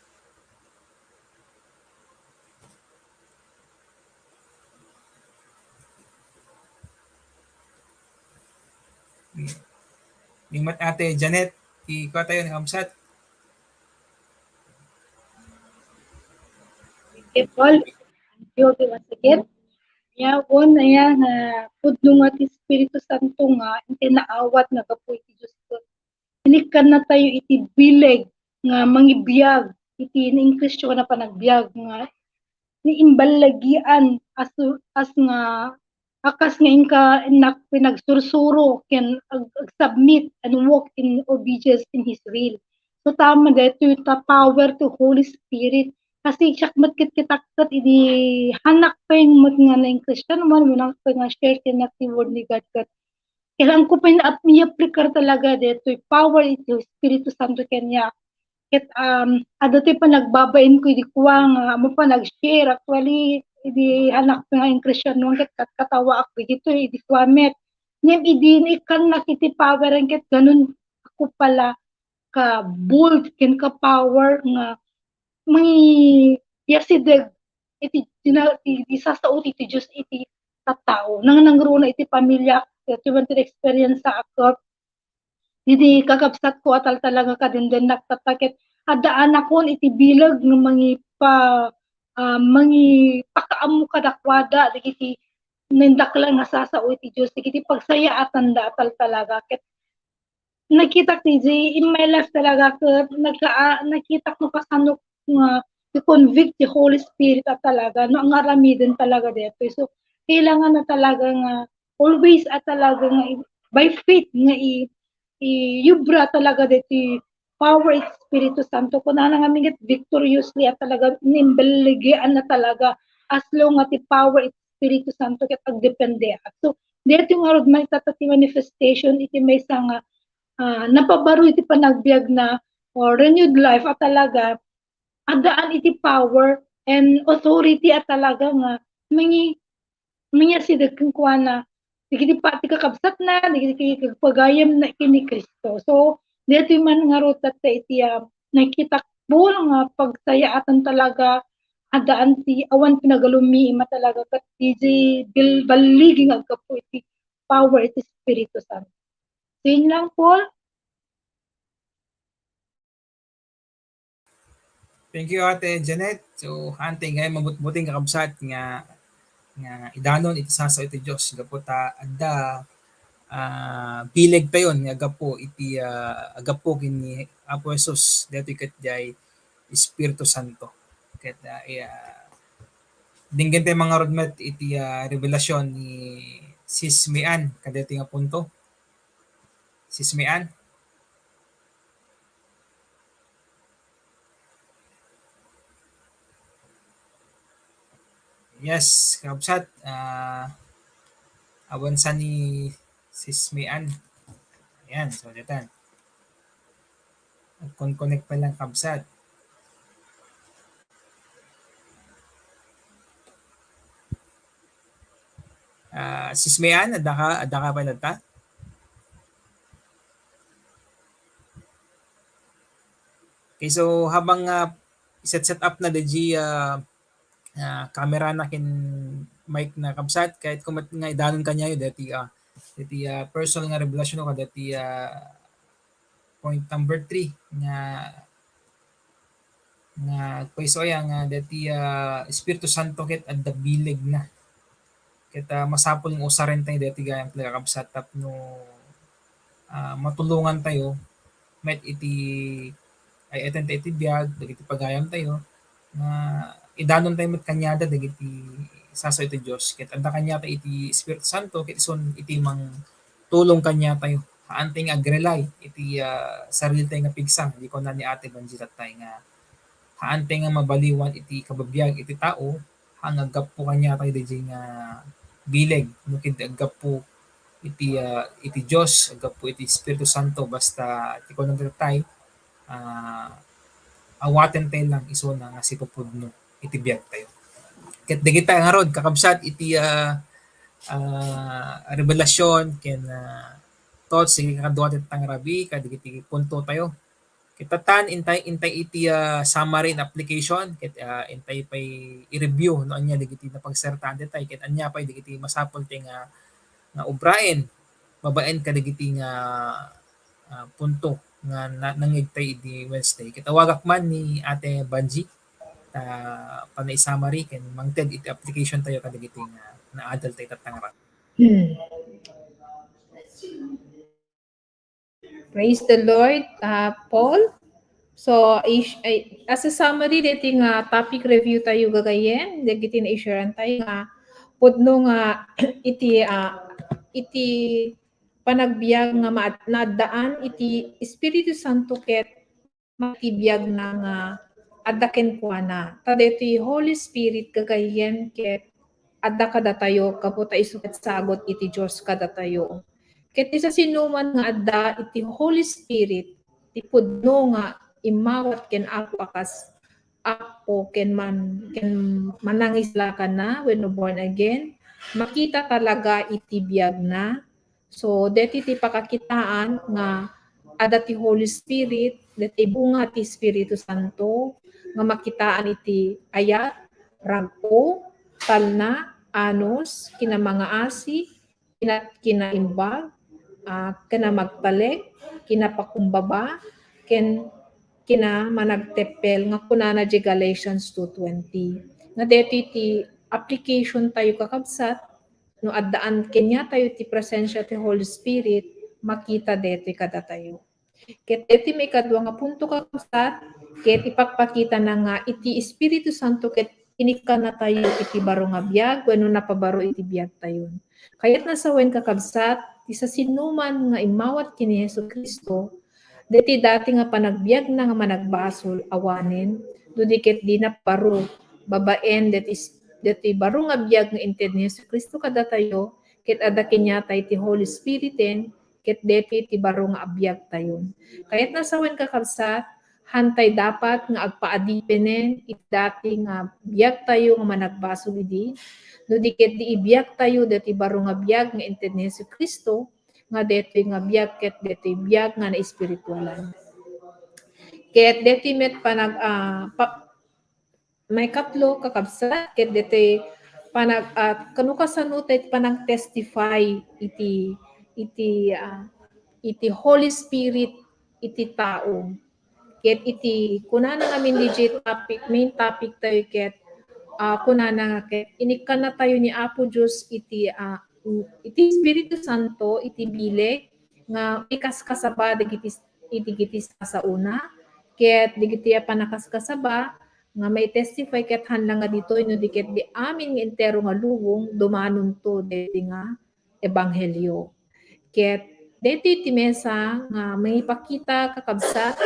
Mat Ate Janet, ikaw tayo ng kamsat. Okay, Paul. Thank you once again. Yaon na pudno nga ti Espiritu Santo nga tinaawat nga kapoy ti Dios ko. Inikan na tayo iti bileg nga mangibiyag iti in Kristo na panagbiag nga ni imbalagian as nga akas nga inka pinagsursuro ken ag-submit and walk in obedience in His will. So tama dito ta power to Holy Spirit kasi siya kitakkat idi hanak pa yung nga na yung Christian man minang pa nga share ken ti word ni God kat kailangan ko pa at i-apply talaga dito yung power ito Espiritu Santo kanya ket adto pa nagbabain ko di kuwa nga mo pa nag-share actually idi anak nga yung Christian nung ket katawa ako dito idi kwamet ngem idi ni kan nakiti power ket ganun ako pala ka bold ken ka power nga may yasideg iti sasaot iti Diyos iti tattao nang nangruna iti pamilya iti experience sa ako hindi kakabsat ko atal talaga kadenden naktatakit adaan akon iti bilag ng mangi pakaammo kadakwada digiti nindaklan nga sasao iti Diyos digiti pagsaya atanda atal talaga ket nakita ti in my life talaga ket nakita ko kasano nga i-convict the Holy Spirit at talaga no ang aramiden talaga dito so kailangan na talaga nga always at talaga nga by faith nga yubra talaga dito power it Espiritu Santo ko na nga mingat victoriously at talaga nimbaligian na talaga as long at power it Espiritu Santo ket agdepende so dito nga rod may tatati manifestation iti may nga napabaro iti panagbiag na or renewed life at talaga adaan iti power and authority at talaga nga mga sideg kuha na digiti pati kakabsat na digiti pagayam na kini Kristo so dito man nga rutat ta iti nakita po nga pagsayatan talaga adaan ti awan pinagalumi ima talaga kat iti baliging agkapo iti power iti Espiritu Santo. So yun lang Paul. Thank you Ate Janet. So hunting ngay mabutbuting kakabsat nga idanon iti sasaw iti Dios gaputa adda bileg tayon nga agapo iti agapo kini Apo Jesus dito ket jay Espiritu Santo. Ket dinggen tayo mga rodmet iti revelasyon ni Sismean kadeti nga punto. Sismean. Yes, kabsat. Awan sa ni Sismean. Ayan, so datan. Connect pa lang kabsat. Sismean, ada ka pa nata? Okay, so habang set up na DJ camera na kin mic na kabsat kahit kung nga idanon kanya yun dati personal nga revelasyon ko dati point number 3 nga paiso nga dati Espiritu Santo ket adda bileg na Kita masapol yung usarin tayo dati gayam talaga kabsat tapno matulungan tayo met iti ay eten iti biag dagiti pagayam tayo na idanon tayo met kanyada dagiti saso iti Dios ket adda kanyata iti Espiritu Santo ket ison iti mang tulong kanya tayo haanting agrelay iti sarili tayo nga pigsang di ko na ni ate banjitat tayo nga haanting nga mabaliwan iti kababiyag iti tao hang aggapo kanya tayo DJ nga bileg no ket aggapo iti Dios aggapo iti Espiritu Santo basta ti ko nang tay awaten tayo lang iso na nga sipupudno iti biag tayo ket dagita nga rod kakabsat iti revelasyon ken thoughts sige kakaduat iti tangrabi kadigiti punto tayo kitatan intay iti summary and application ket intay pay i-review no anya digiti na pagsertaan tayo ket anya pay digiti masapol ti nga ubraen babaen kadigiti nga punto nga nangigtay iti Wednesday ket awagak man ni Ate Banji panay summary ken mangted iti application tayo kadigiti nga na-adult tayo tatangra. Praise the Lord, Paul. So, as a summary, dito nga topic review tayo gagayen. Dagiti na i-share tayo nga pudno nga iti panagbiag nga naadaan iti Espiritu Santo ket matibiyag na nga addaken kuana. Tadeti Holy Spirit gagayen ket adda kada tayo kaputa isuket sagot iti Dios kada tayo. Ket isa sinuman nga adda iti Holy Spirit ti pudno nga imawat ken ako akas apo ken manangisla ka na when born again makita talaga iti biag na. So deti ti pakakitaan nga adda ti Holy Spirit deti bunga ti Espiritu Santo nga makitaan iti ayat ragpo talna anos kina mga asi kinaimbag kina magpaleg kina pakumbaba kina managtepel nga kunana di Galatians 2:20 nga deti ti application tayo kakabsat no addaan kenya tayo ti presensya ti Holy Spirit makita deti kada tayo ket deti may kadwa nga punto kakabsat ket ipakpakita na nga iti Espiritu Santo ket inikan na tayo iti baro nga biag wenno napabaro iti biag tayon. Kayat nasawen kakabsat ti sa sinuman nga imawat kini Jesucristo deti dati nga panagbiag na nga managbasol awanen dudiket di na paro babaen deti baro nga biag nga inted ni Jesucristo kada tayo ket adda kenya tay ti Holy Spiriten ket deti ti baro nga abiyag tayon. Kayat nasawen kakabsat hantay dapat nga agpaadipenen iti dati nga biag tayo nga managbasol idi no diket di ibiag tayo deti baro nga biag nga inted ni Jesucristo nga deti nga biag ket deti biag nga na espiritualan ket deti met may katlo kakabsat ket deti kanu kasano tay panag testify iti Holy Spirit iti tao ket iti kunana nga main topic tayo ket kunana nga ket inikan na tayo ni Apo Dios iti Espiritu Santo iti bileg nga ikaskasaba digiti sa una ket digiti panakaskasaba nga may testify ket hanlang nga dito no diket di amin nga entero nga lubong dumanon to deti nga ebanghelyo ket deti ti mesa nga may ipakita kakabsat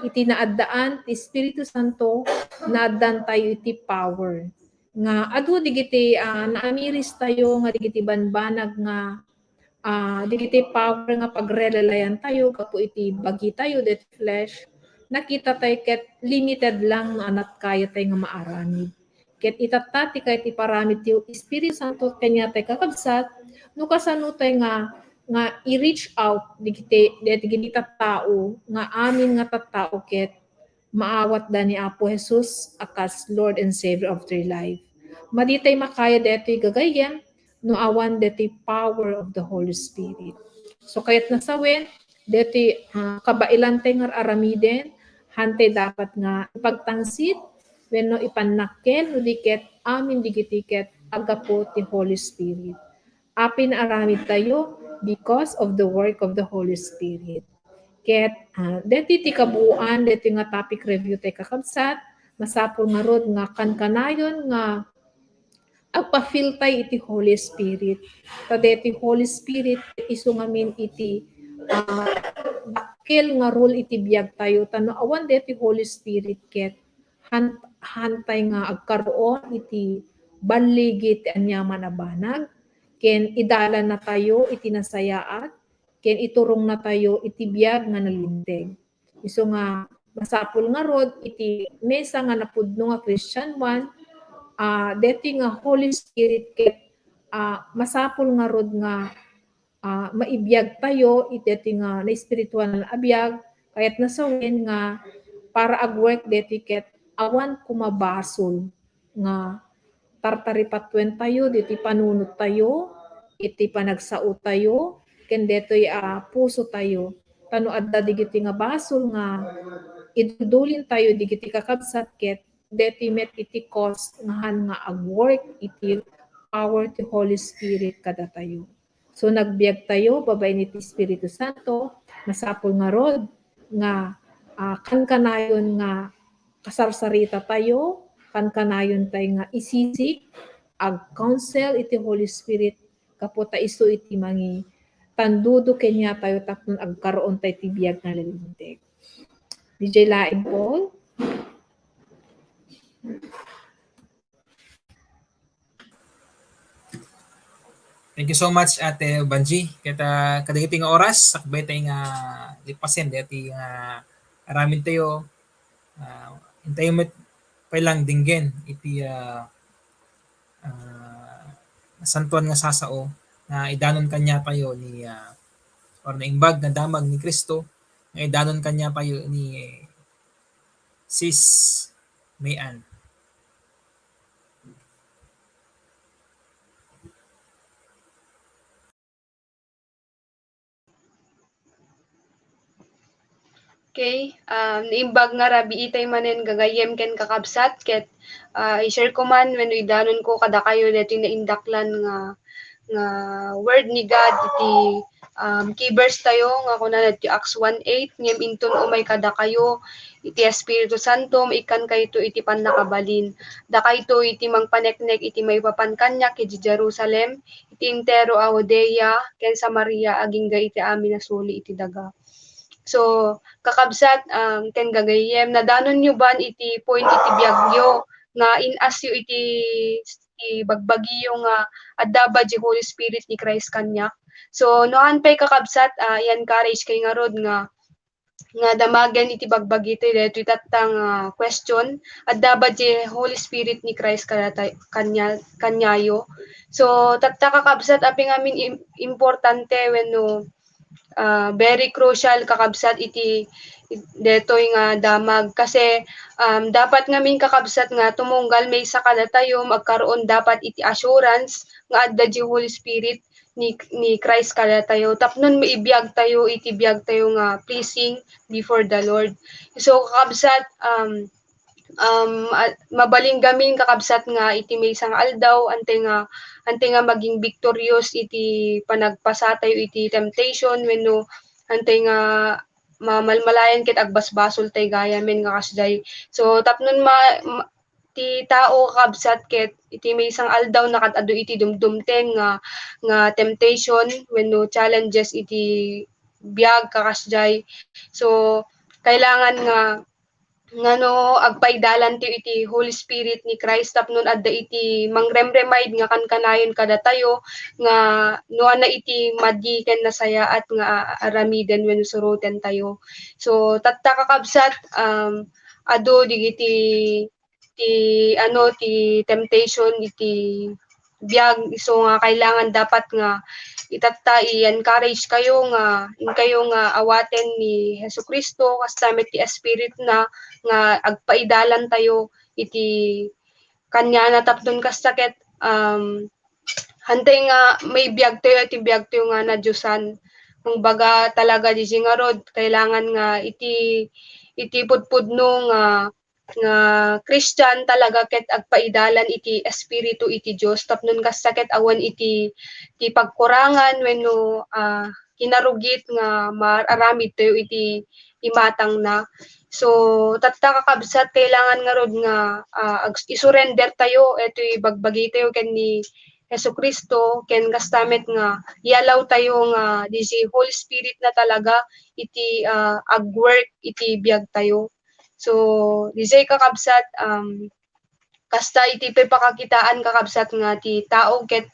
iti naaddaan ti Espiritu Santo naaddan tayo iti power nga adu digiti naamiris tayo nga digiti banbanag nga digiti power nga pagrelalayan tayo kapo iti bagi tayo deti flesh nakita tayo ket limited lang nga anat kaya tayo nga maaramid ket itatati kay ti paramid ti Espiritu Santo kanya tayo kakabsat no kasano tayo nga i-reach out digiti tao nga amin nga tattao ket maawat da ni Apo Jesus akas Lord and Savior of their life. Maditay makaya detoy gagayen no awan detoy power of the Holy Spirit. So kayat nasawen detoy kabailan tay nga aramiden hantay dapat nga ipagtangsit wenno ipanakkel no diket amin digiti ket agapo ti Holy Spirit. Apin aramid tayo because of the work of the Holy Spirit. Ket deti ti kabuuan deti nga topic review tay kakabsat, masapul nga rod nga kankanayon nga agpa-feel tay iti Holy Spirit. Ta deti Holy Spirit isu ngamin iti dakkel nga role iti biag tayo tano awan deti Holy Spirit ket hantay nga agkaroon iti banligit ti anyaman a banag ken idalan na tayo iti nasayaat ken iturong na tayo iti biag nga nalinteg. Isu nga masapul nga rod iti mesa nga napudno nga Christian one, deti nga Holy Spirit ket masapul nga rod nga maibiyag tayo iti nga na espiritual na abiyag kayat nasawen nga para agwork deti ket awan kumabasol nga tartaripatwen tayo diti panunot tayo iti panagsao tayo ken detoy puso tayo tano adda digiti nga basol nga idudulin tayo digiti kakabsat ket deti met iti cause nga agwork iti power ti Holy Spirit kada tayo. So nagbiag tayo babay ni ti Espiritu Santo, masapol nga rod nga kankanayon nga kasarsarita tayo, kankanayon tayo nga isisik ag counsel iti Holy Spirit kaputa isu iti mangi tandudo kenya tayo tapnon agkaroon tayo ti biag nga lalinteg. DJ Laing Paul. Thank you so much Ate Banji. Kita kadagiti nga oras sakbay tay nga lipasen dati nga aramin tayo hintayo met pailang dinggen iti santuan nga sasao na idanon kanya tayo ni or naimbag na damag ni Kristo nga idanon kanya tayo ni Sis Mayan. Okay, naimbag nga rabi itay manen gagayem ken kakabsat ket i-share ko man when idanon ko kada kayo deti naindaklan nga word ni God iti key verse tayo nga kuna iti Acts 1:8 ngem inton umay kada kayo iti Espiritu Santo maikan kayto iti pannakabalin da kayto iti mangpaneknek iti maipapan kanyak iti Jerusalem iti entero a Judea ken Samaria aging iti amin nasuli iti daga. So, kakabsat, ken gagayem, nadanon nyo ban iti point iti biagyo, nga inas yu iti bagbagyo nga adda ba di Holy Spirit ni Christ kanyak. So, noan pa'y kakabsat, i-encourage kay nga rod nga damagan iti bagbagi iti dito itatang question, adda ba di Holy Spirit ni Christ kanyayo. So, tatta kakabsat, aping amin importante when no, very crucial kakabsat iti detoy nga damag kasi dapat ngamin kakabsat nga tumunggal may sakada tayo magkaroon dapat iti assurance nga adda di Holy Spirit ni Christ kada tayo tapnon maibiyag tayo iti biyag tayo nga pleasing before the Lord. So kakabsat mabaling gamin kakabsat nga iti may isang aldaw ante nga maging victorious iti panagpasa tayo iti temptation wenno ante nga mamalmalayan ket agbasbasol tay gayamen nga kasday. So tapnon ti tao kakabsat ket iti may isang aldaw nakadado iti dumdumteng nga temptation wenno challenges iti biag kakasday. So kailangan nga ngano agpaidalan ti iti Holy Spirit ni Christ tapnon adda iti mangremremind nga kankanayon kada tayo nga nuana iti madi ken nasayaat nga aramiden wenno suroten tayo. So tatta kakabsat adu digiti ti temptation iti biag so nga kailangan dapat nga itatta i-encourage kayo nga awaten ni Hesukristo kasta met ti Spirit na nga agpaidalan tayo iti kanya na tapdon kasta ket hantay nga may biag tayo iti biag tayo nga na Diyosan kumbaga talaga di nga rod kailangan nga iti pudpudno nga nga Christian talaga ket agpaidalan iti espiritu iti Dios tapnon kasakit awan iti pagkurangan wenno kinarugit nga maaramid tayo iti imatang na. So tatta kakabsat kailangan nga rod nga isurrender tayo eto bagbagi tayo ken ni Jesucristo ken kastamet nga ialaw tayo nga di si Holy Spirit na talaga iti agwork iti biag tayo. So disay kakabsat kasta iti pakakitaan kakabsat nga ti tao ket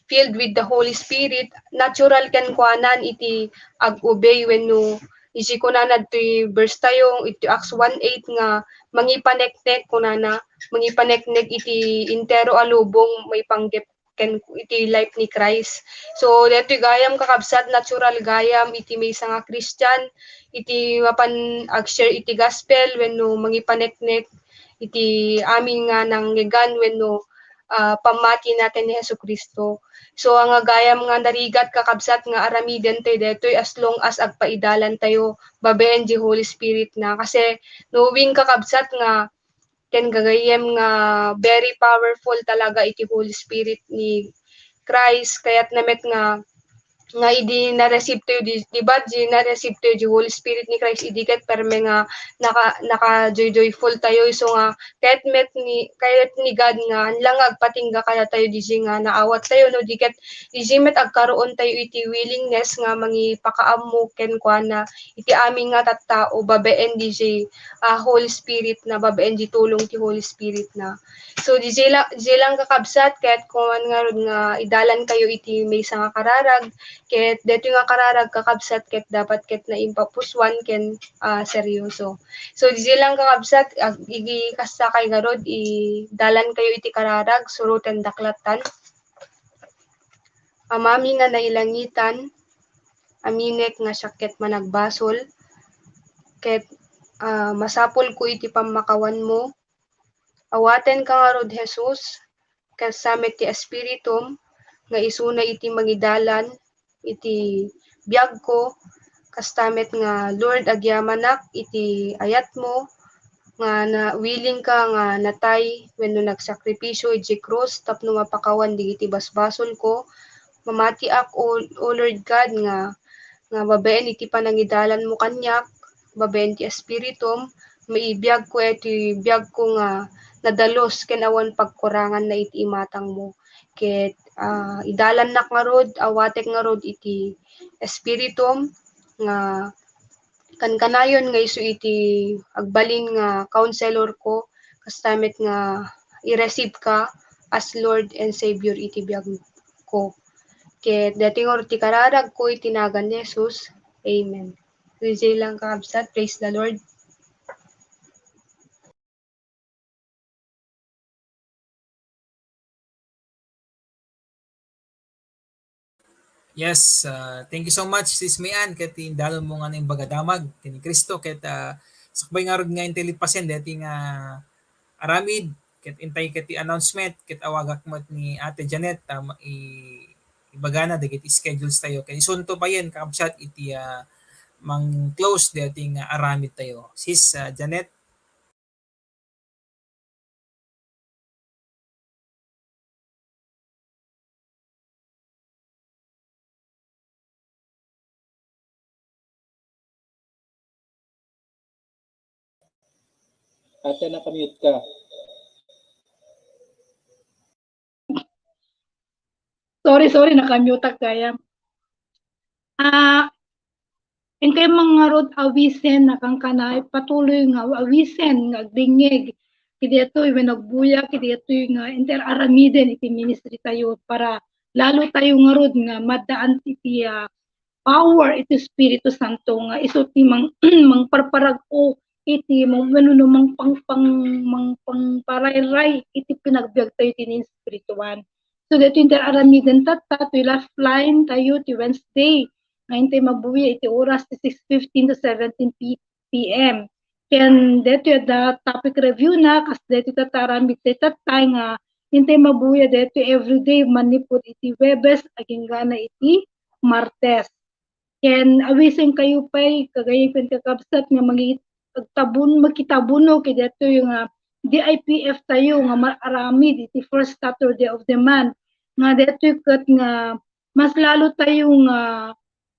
filled with the Holy Spirit, natural ken kuanan iti ag-obey wenno isi kunana ti verse tayo iti Acts 1:8 nga mangipaneknek kunana mangipaneknek iti intero a lubong may panggep ken iti life ni Christ. So deti gayam kakabsat natural gayam iti maysa nga Christian iti mapan ag-share iti gospel wenno mangipaneknek iti amin nga nanggegan wenno pamati natin ni Jesucristo. So ang gayam nga narigat kakabsat nga aramiden tayo detoy as long as agpaidalan tayo babaen di Holy Spirit na kasi knowing kakabsat nga ken gagayem nga very powerful talaga iti Holy Spirit ni Christ kayat namet nga idi na-receive tayo di ba di na-receive tayo di Holy Spirit ni Christ idi ket perme nga naka joyful tayo so nga kahit ni God nga lang agpatingga kaya tayo di nga naawat tayo no di ket di met agkaroon tayo iti willingness nga mangipakaammo ken kuana iti amin nga tattao babaen di Holy Spirit na babaen di tulong ti Holy Spirit na. So di lang kakabsat ket kuman nga rod nga idalan kayo iti maysa nga kararag ket deto nga kararag kakabsat ket dapat ket na impapuswan ken seryoso. So di lang kakabsat igi kasta kay garod dalan kayo iti kararag suroten daklatan. Amami nga nailangitan aminek nga sakket managbasol ket masapol ko iti pamakawan mo. Awaten ka nga rod Jesus kasamet ti espiritum nga isuna iti mangidalan iti biag ko kastamet nga Lord agyamanak iti ayat mo nga na willing ka nga natay wenno nagsakripisyo iti krus tapno mapakawan digiti basbasol ko mamati ak o Lord God nga babaen iti panangidalan mo kanyak babaen ti espiritum maibiyag ko iti biag ko nga nadalos ken awan pagkurangan na iti imatang mo ket idalan nak nga rod awatek nga rod iti espiritum nga kankanayon nga isu iti agbalin nga counselor ko kastamet nga i-receive ka as Lord and Savior iti biag ko ket dating or ti kararag ko iti nagan ni Jesus. Amen. Tuesday lang kakabsat. Praise the Lord. Yes, thank you so much sis Mian ket indalon mo nga ning bagadamag ken Kristo ket sakbay nga rod nga intelipasen deti nga aramid ket intay ket ti announcement ket awagak met ni Ate Janet ibagana dagiti schedules tayo ken isunto pa yen kakabsat iti mang close deti nga aramid tayo. Sis Janet. Ate, nakamute ka. Sorry, nakamute kaya. Ingkay mga rod awisen na kang kanay patuloy nga awisen nga agdingeg kidi ito'y nagbuya kidi ito'y nga interaramiden iti ministry tayo para lalo tayo nga rod nga madaan iti power iti Espiritu Santo nga iso ti mang parparag o iti mang parayray iti pinagbiag tayo iti spirituan. So dito interaramiden tatta to last line tayo ti Wednesday ngayon tayo mabuya iti oras ti 6:15 to 17 p.m. Ken dito the topic review na kas dito tataramid tayo tatay nga hintay mabuya dito everyday manipod iti Webes aging gana iti Martes. Ken awisen kayo pa'y kagayipin kakabsat nga magkitabuno kay dito yung DIPF tayo nga marami dito first Saturday of the month nga dito kat nga mas lalo tayo nga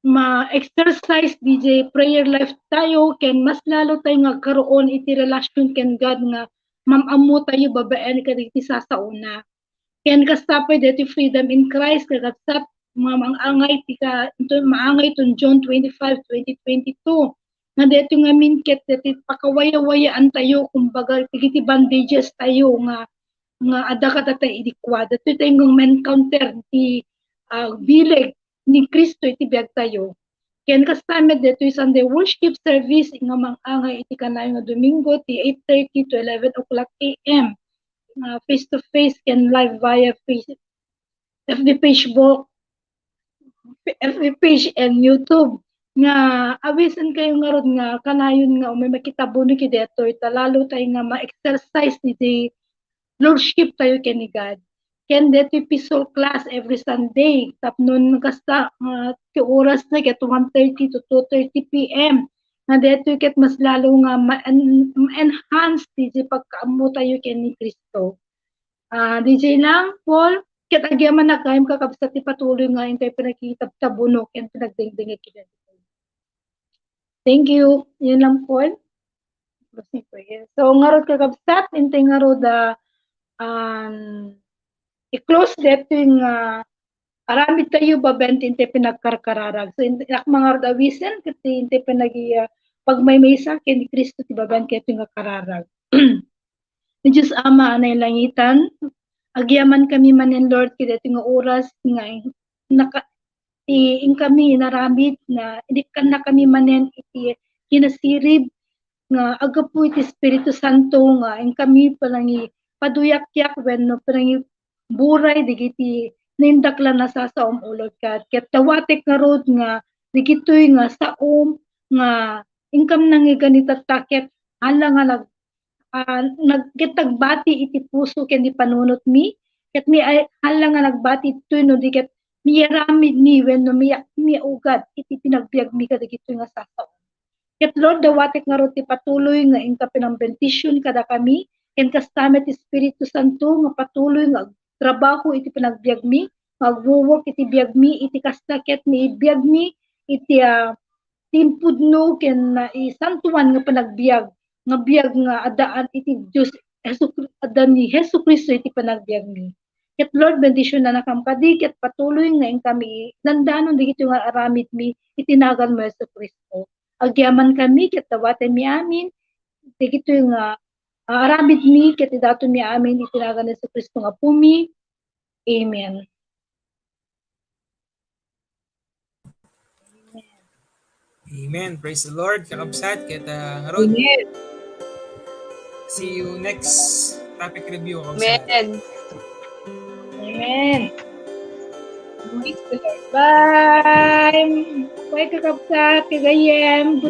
ma-exercise DJ prayer life tayo ken mas lalo tayo nga karoon iti relasyon ken God nga mamamo tayo babaan ka diti sa una ken kastapay dito freedom in Christ kagat maangay tika maangay ton John 25 2022 nga dito nga minket dito pakawaya-wayaan tayo kumbaga iti bandages tayo nga ada ka tatay idikwa dito tayo nga encounter di bileg ni Kristo iti biag tayo ken kasama dito Sunday worship service nga mangangay iti kanayo nga Domingo ti 8:30 to 11 o'clock AM face to face ken live via FB page and YouTube nga awisan kayo nga rod nga kanayon nga may makitabuno ki dito lalo tayo nga ma-exercise ni lordship tayo ken ni God ken dito epistle class every Sunday tapnon kasta ti oras na ket 1:30 to 2:30 PM nga dito ket mas lalo nga ma-enhance di pagkaammo tayo ken ni Kristo DJ lang Paul ket agyaman na kayem kakabsat ti patuloy nga intay pinakitabuno ken pinagdingdingit kita. Thank you. Yun lang Paul. So ngarod kakabsat intay ngarod i-close dito yung aramid tayo babent intay pinagkarkararag. So inak mga rod awisen kati intay pinagi pagmaymaysa ken ni Kristo ti babent ket nga kararag. Ni Diyos Ama anay langitan agyaman kami manen Lord kaya nga oras nga in kami naramid na hindi kan na kami manen iti kinasirib nga agapu iti Espiritu Santo nga in kami palangi paduyak-yak wenno palangi buray digiti nindaklan na sa ulod kat ket dawatek nga rod nga digitoy nga saom nga income nang ganita taket hala nga nagkitagbati iti puso ken di panunot mi ket mi ay hala nga nagbati itoy no di ket miyaramid ni wenno mi ugad iti pinagbiag mi kadagito nga sasaw ket Lord dawatek nga rod ti patuloy nga inka pinambentisyon kada kami ken kastamet Espiritu Santo nga patuloy nga trabaho iti pinagbiag mi magwo-work iti biag mi iti kasta ket mi biag mi iti timpudno ken isantuan nga panagbiag nga biag nga adaan iti Dios adan ni Jesucristo iti panagbiag mi. Ket Lord bendisyon na nakampadi ket patuloy nga ing kami nandanon digito nga aramid mi itinagan mo Jesucristo. Agyaman kami ket dawaten mi amin digito nga aramid mi ket idaton mi amin itinagan ni Jesucristo nga pumi. Amen. Amen. Praise the Lord. Kakabsat, kita ngarod. Amen. See you next topic review. Kakabsat. Amen. Amen. Praise the Lord. Bye. Bye kakabsat, kagayem.